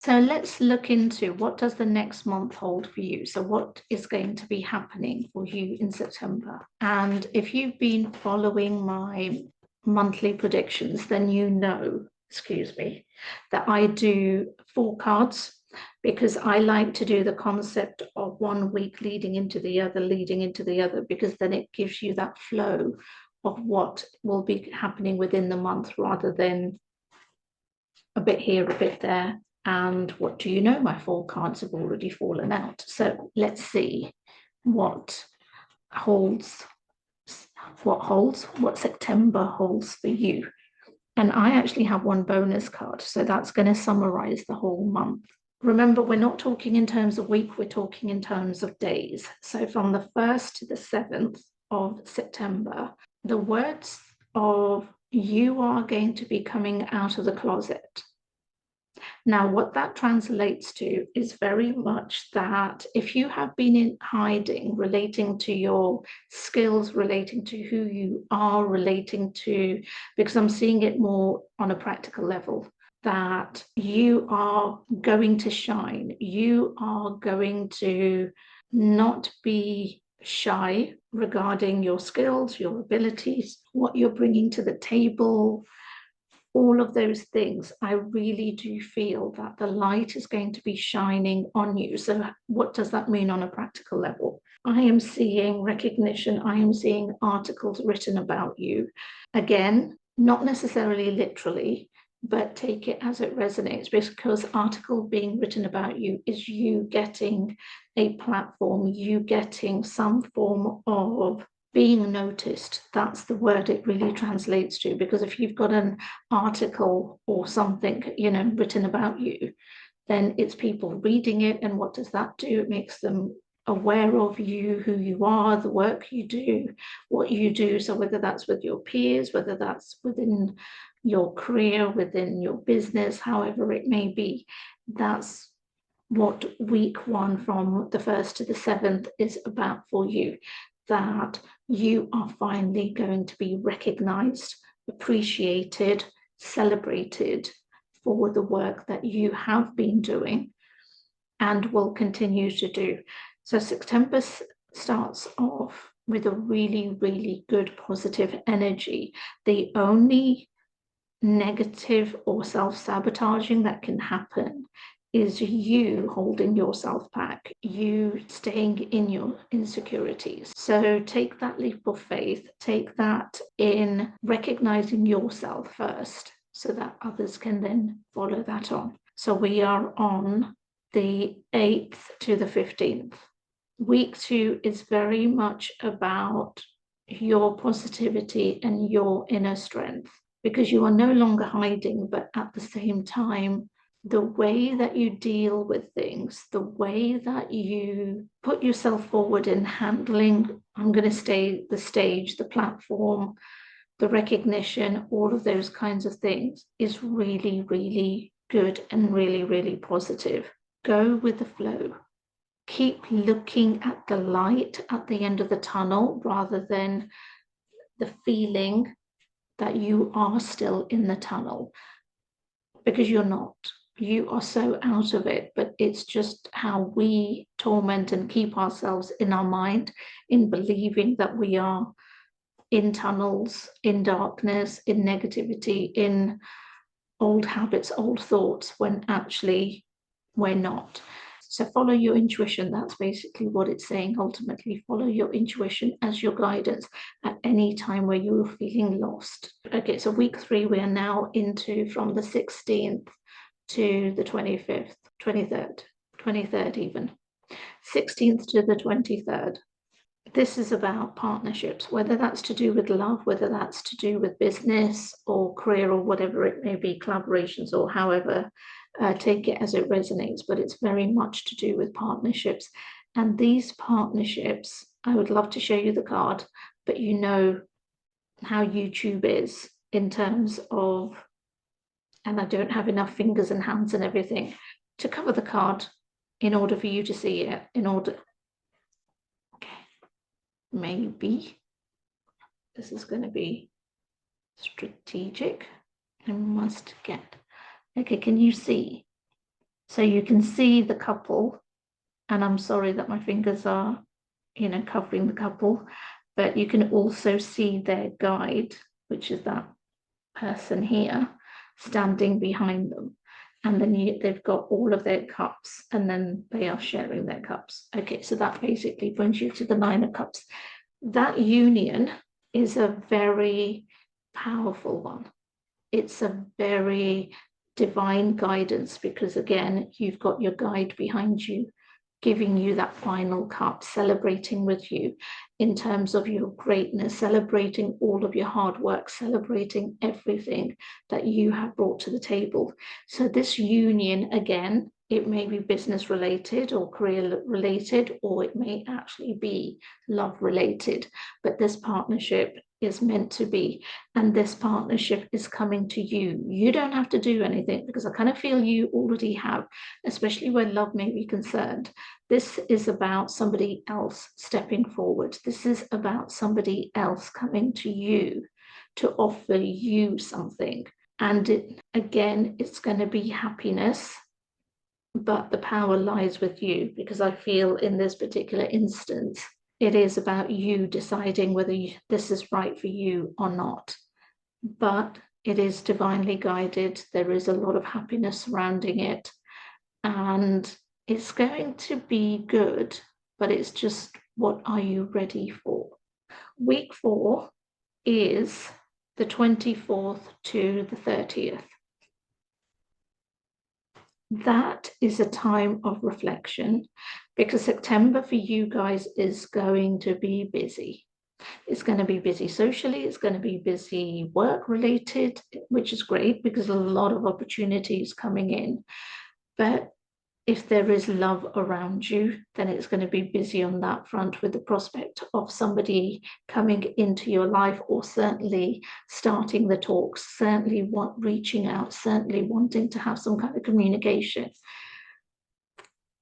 So let's look into what does the next month hold for you. So what is going to be happening for you in September? And if you've been following my monthly predictions, then you know, excuse me, that I do 4 cards because I like to do the concept of 1 week leading into the other, because then it gives you that flow of what will be happening within the month rather than a bit here, a bit there. And what do you know? My 4 cards have already fallen out. So let's see what holds, what September holds for you. And I actually have one bonus card. So that's going to summarize the whole month. Remember, we're not talking in terms of week, we're talking in terms of days. So from the 1st to the 7th of September, the words of you are going to be coming out of the closet. Now, what that translates to is very much that if you have been in hiding, relating to your skills, relating to who you are, relating to, because I'm seeing it more on a practical level, that you are going to shine. You are going to not be shy regarding your skills, your abilities, what you're bringing to the table, all of those things. I really do feel that the light is going to be shining on you. So what does that mean on a practical level? I am seeing recognition. I am seeing articles written about you. Again, not necessarily literally, but take it as it resonates, because article being written about you is you getting a platform, you getting some form of being noticed. That's the word it really translates to, because if you've got an article or something, written about you, then it's people reading it. And what does that do? It makes them aware of you, who you are, the work you do, what you do. So whether that's with your peers, whether that's within your career, within your business, however it may be, that's what week 1 from the 1st to the 7th is about for you, that you are finally going to be recognized, appreciated, celebrated for the work that you have been doing and will continue to do. So September starts off with a really, really good positive energy. The only negative or self-sabotaging that can happen is you holding yourself back, you staying in your insecurities. So take that leap of faith, take that in recognizing yourself first so that others can then follow that on. So we are on the 8th to the 15th. Week 2 is very much about your positivity and your inner strength, because you are no longer hiding, but at the same time, the way that you deal with things, the way that you put yourself forward in handling, I'm going to say the stage, the platform, the recognition, all of those kinds of things is really, really good and really, really positive. Go with the flow. Keep looking at the light at the end of the tunnel rather than the feeling that you are still in the tunnel, because you're not. You are so out of it, but it's just how we torment and keep ourselves in our mind in believing that we are in tunnels, in darkness, in negativity, in old habits, old thoughts, when actually we're not. So follow your intuition. That's basically what it's saying. Ultimately, follow your intuition as your guidance at any time where you're feeling lost. Okay, so week 3, we are now into from the 16th to the 25th, 23rd even. 16th to the 23rd. This is about partnerships, whether that's to do with love, whether that's to do with business or career or whatever it may be, collaborations or however, take it as it resonates, but it's very much to do with partnerships. And these partnerships, I would love to show you the card, but you know how YouTube is in terms of, and I don't have enough fingers and hands and everything to cover the card in order for you to see it, okay, maybe this is going to be strategic. I must get, okay, can you see? So you can see the couple, and I'm sorry that my fingers are, covering the couple, but you can also see their guide, which is that person here standing behind them. And then they've got all of their cups, and then they are sharing their cups. Okay, so that basically brings you to the Nine of Cups. That union is a very powerful one. It's a very divine guidance, because again, you've got your guide behind you, giving you that final cup, celebrating with you in terms of your greatness, celebrating all of your hard work, celebrating everything that you have brought to the table. So this union, again, it may be business related or career related, or it may actually be love related, but this partnership is meant to be, and this partnership is coming to you. You don't have to do anything, because I kind of feel you already have, especially where love may be concerned. This is about somebody else stepping forward. This is about somebody else coming to you to offer you something. And it's going to be happiness, but the power lies with you, because I feel in this particular instance, it is about you deciding whether this is right for you or not. But it is divinely guided. There is a lot of happiness surrounding it, and it's going to be good, but it's just, what are you ready for? Week 4 is the 24th to the 30th. That is a time of reflection, because September for you guys is going to be busy. It's going to be busy socially, it's going to be busy work related, which is great because a lot of opportunities coming in. But if there is love around you, then it's going to be busy on that front, with the prospect of somebody coming into your life, or certainly starting the talks, certainly reaching out, certainly wanting to have some kind of communication.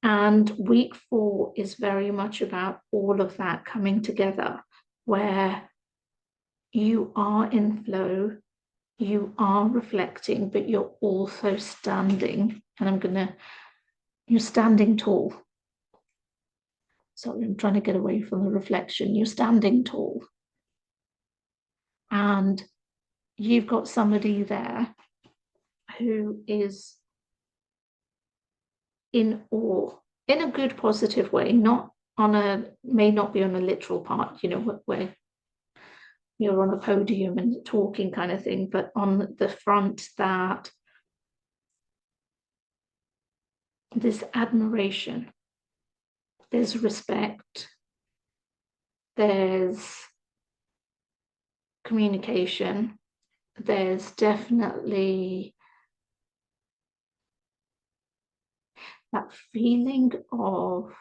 And week 4 is very much about all of that coming together, where you are in flow, you are reflecting, but you're also standing. And you're standing tall. Sorry, I'm trying to get away from the reflection. You're standing tall. And you've got somebody there who is in awe, in a good, positive way, may not be on a literal part, where you're on a podium and talking kind of thing, but on the front, that there's admiration, there's respect, there's communication, there's definitely that feeling of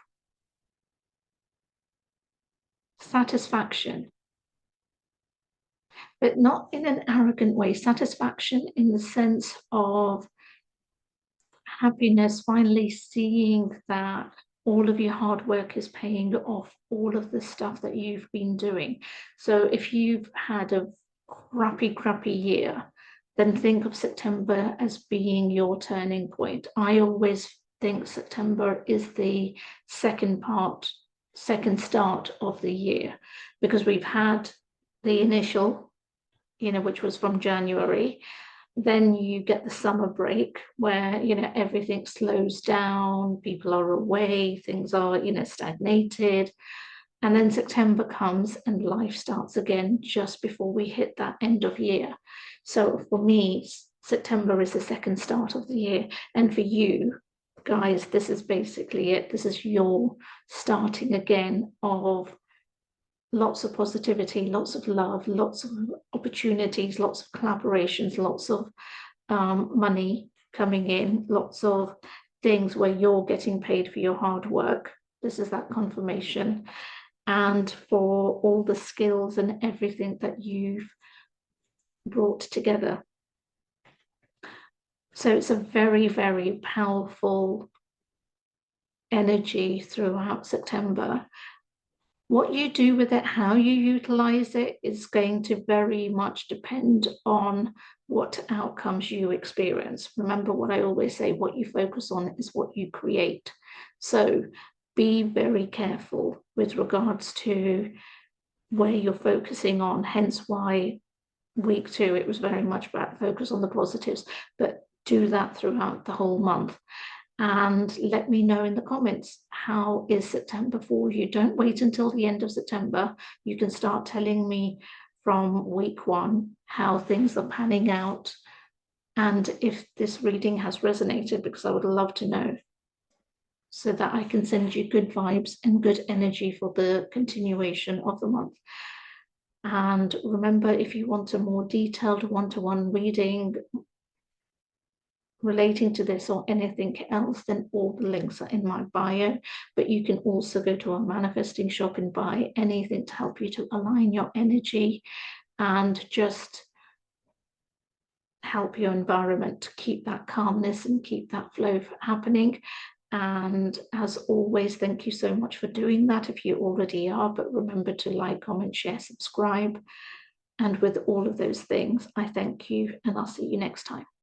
satisfaction, but not in an arrogant way. Satisfaction in the sense of happiness, finally seeing that all of your hard work is paying off, all of the stuff that you've been doing. So if you've had a crappy year, then think of September as being your turning point. I always think September is the second start of the year, because we've had the initial, which was from January. Then you get the summer break where, everything slows down, people are away, things are, stagnated. And then September comes and life starts again just before we hit that end of year. So for me, September is the second start of the year. And for you guys, this is basically it. This is your starting again of lots of positivity, lots of love, lots of opportunities, lots of collaborations, lots of money coming in, lots of things where you're getting paid for your hard work. This is that confirmation. And for all the skills and everything that you've brought together. So it's a very, very powerful energy throughout September. What you do with it, how you utilize it, is going to very much depend on what outcomes you experience. Remember what I always say, what you focus on is what you create. So be very careful with regards to where you're focusing on, hence why week 2 it was very much about focus on the positives, but do that throughout the whole month. And let me know in the comments, how is September for you? Don't wait until the end of September. You can start telling me from week 1 how things are panning out and if this reading has resonated, because I would love to know, so that I can send you good vibes and good energy for the continuation of the month. And remember, if you want a more detailed one-to-one reading relating to this or anything else, then all the links are in my bio. But you can also go to our manifesting shop and buy anything to help you to align your energy and just help your environment to keep that calmness and keep that flow happening. And as always, thank you so much for doing that if you already are. But remember to like, comment, share, subscribe. And with all of those things, I thank you, and I'll see you next time.